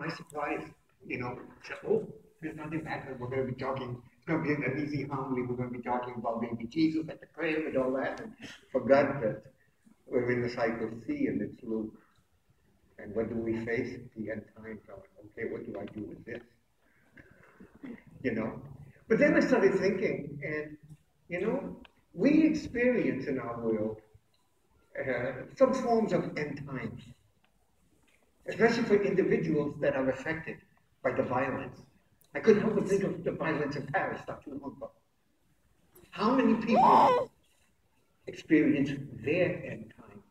my surprise, said, oh, there's nothing bad. We're going to be talking, it's going to be an easy homily. We're going to be talking about baby Jesus at the crib and all that. And forgot that we're in the cycle C and it's Luke. And what do we face? The end times of it. Okay, what do I do with this? But then I started thinking, and, we experience in our world some forms of end times, especially for individuals that are affected by the violence. I couldn't help but think of the violence in Paris not too long ago. How many people experience their end time?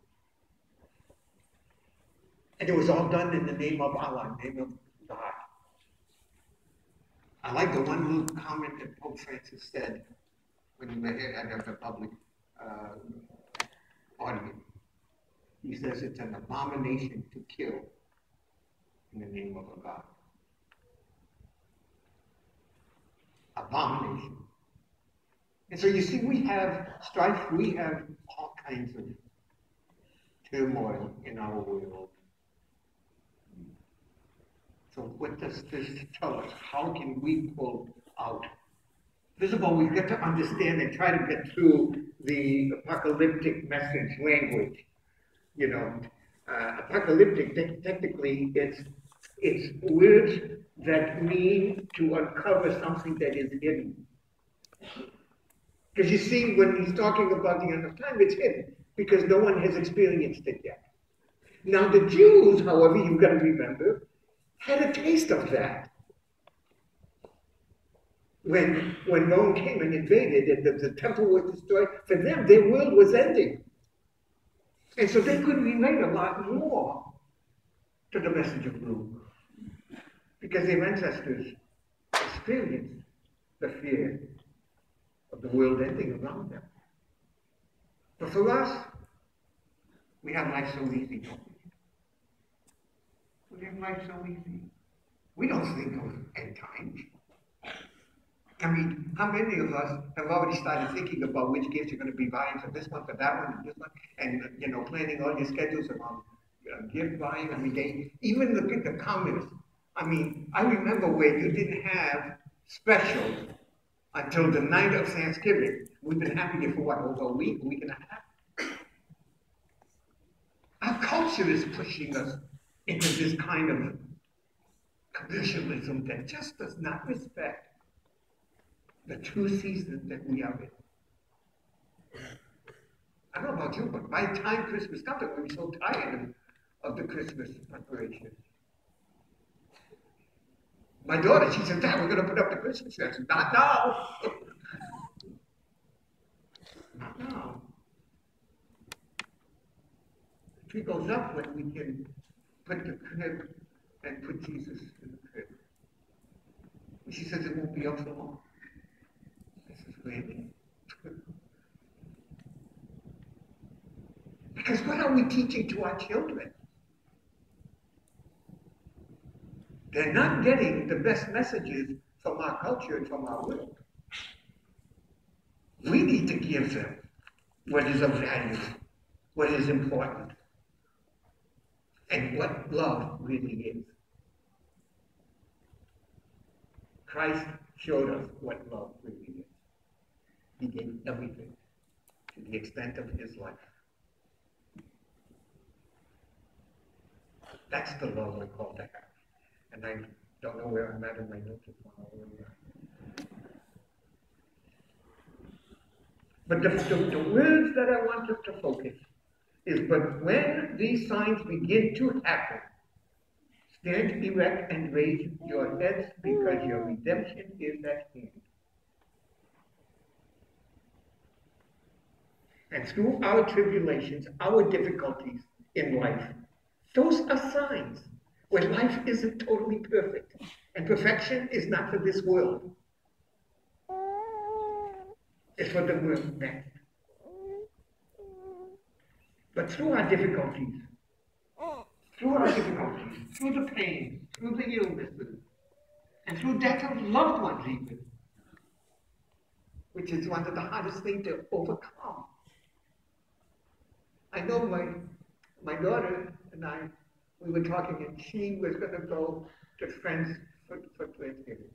And it was all done in the name of Allah, in the name of God. I like the one little comment that Pope Francis said when he was at the public audience. He says it's an abomination to kill in the name of a God. Abomination. And so you see, we have strife, we have all kinds of turmoil in our world. So what does this tell us? How can we pull out? First of all, we've got to understand and try to get through the apocalyptic message language. Apocalyptic, technically, it's words that mean to uncover something that is hidden. Because you see, when he's talking about the end of time, it's hidden, because no one has experienced it yet. Now, the Jews, however, you've got to remember, had a taste of that. When Rome came and invaded and the temple was destroyed, for them, their world was ending. And so they could relate a lot more to the message of Luke, because their ancestors experienced the fear of the world ending around them. But for us, we have life so easy, don't we? We have life so easy. We don't think of end times. I mean, how many of us have already started thinking about which gifts you're going to be buying for this one, for that one, and this one, and planning all your schedules around gift buying? I mean, even look at the comments. I mean, I remember where you didn't have specials until the night of Thanksgiving. We've been having it for what, over a week and a half? Our culture is pushing us into this kind of commercialism that just does not respect the true season that we are in. I don't know about you, but by the time Christmas comes, we'll be so tired of the Christmas preparation. My daughter, she said, Dad, we're going to put up the Christmas tree. I said, not now. Not now. The tree goes up when we can put the crib and put Jesus in the crib. And she says, it won't be up for long. I said, really? Because what are we teaching to our children? They're not getting the best messages from our culture and from our world. We need to give them what is of value, what is important, and what love really is. Christ showed us what love really is. He gave everything to the extent of his life. That's the love we're called to have. And I don't know where I'm at in my notes. But the words that I want us to focus is, but when these signs begin to happen, stand erect and raise your heads, because your redemption is at hand. And through our tribulations, our difficulties in life, those are signs when life isn't totally perfect, and perfection is not for this world. It's for the world next. But through our difficulties, through the pain, through the illnesses, and through death of loved ones even, which is one of the hardest things to overcome. I know my daughter and I, we were talking, and she was going to go to friends for Thanksgiving.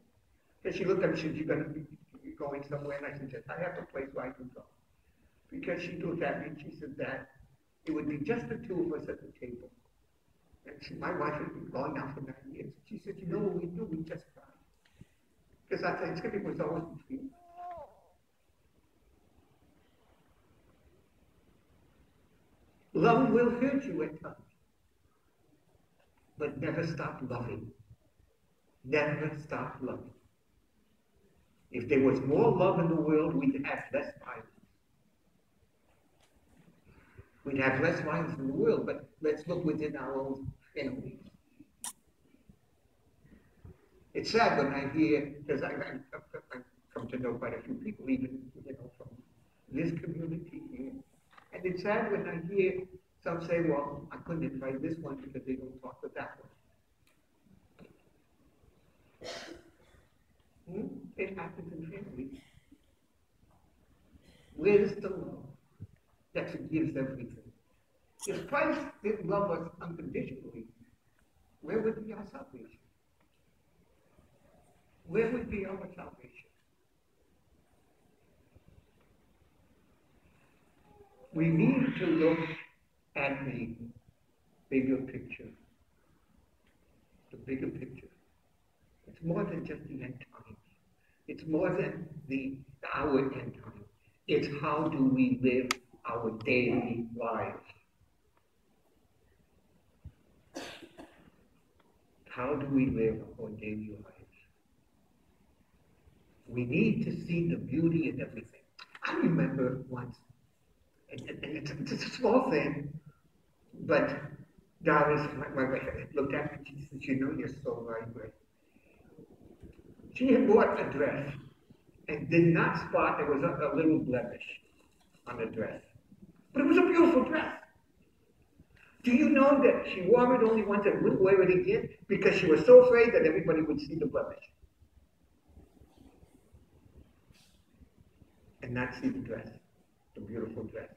And she looked at me and said, "You gonna be going somewhere?" And I said, "Yes, I have a place where I can go." Because she looked at me and she said that it would be just the two of us at the table. And my wife had been gone now for 9 years. She said, "You know what we do? We just cry." Because our Thanksgiving was always between us. Love will hurt you at times. But never stop loving. Never stop loving. If there was more love in the world, we'd have less violence. We'd have less violence in the world, but let's look within our own families. It's sad when I hear, because I've come to know quite a few people, even from this community here, and it's sad when I hear some say, "Well, I couldn't invite this one because they don't talk with that one." It happens in families. Where's the love that forgives everything? If Christ didn't love us unconditionally, where would be our salvation? Where would be our salvation? We need to look at the bigger picture. The bigger picture. It's more than just the end times. It's more than our end times. It's how do we live our daily lives. How do we live our daily lives? We need to see the beauty in everything. I remember once, and it's a small thing, but Doris, my wife, looked at me and she said, "You know, you're so right, Greg." She had bought a dress and did not spot there was a little blemish on the dress. But it was a beautiful dress. Do you know that she wore it only once and wouldn't wear it again because she was so afraid that everybody would see the blemish and not see the dress, the beautiful dress?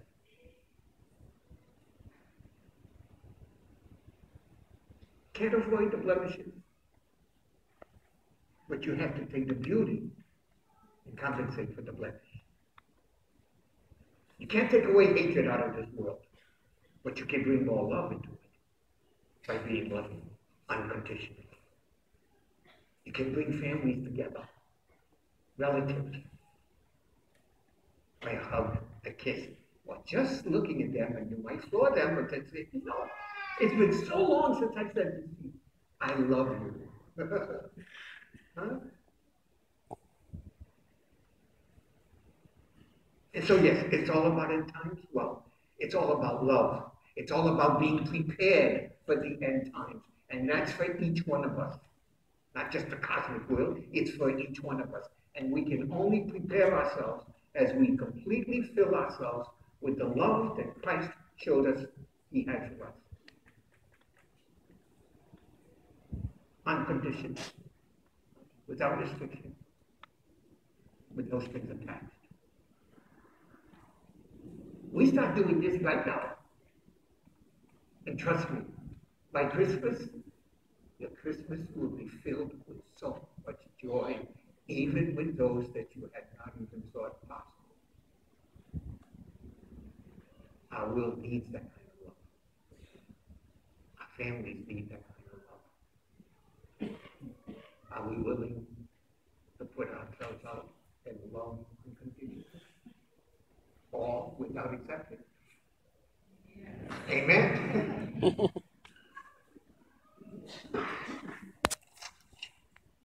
Can't avoid the blemishes, but you have to take the beauty and compensate for the blemish. You can't take away hatred out of this world, but you can bring more love into it by being loving unconditionally. You can bring families together, relatives, by a hug, a kiss, or just looking at them, and you might floor them, but then say, "You know, it's been so long since I said, I love you." Huh? And so, yes, it's all about end times. Well, it's all about love. It's all about being prepared for the end times. And that's for each one of us. Not just the cosmic world, it's for each one of us. And we can only prepare ourselves as we completely fill ourselves with the love that Christ showed us he had for us. Unconditional. Without restriction. With no strings attached. We start doing this right now. And trust me, by Christmas, your Christmas will be filled with so much joy, even with those that you had not even thought possible. Our world needs that kind of love. Our families need that kind of love. Are we willing to put ourselves out and love unconditionally? All without exception. Amen.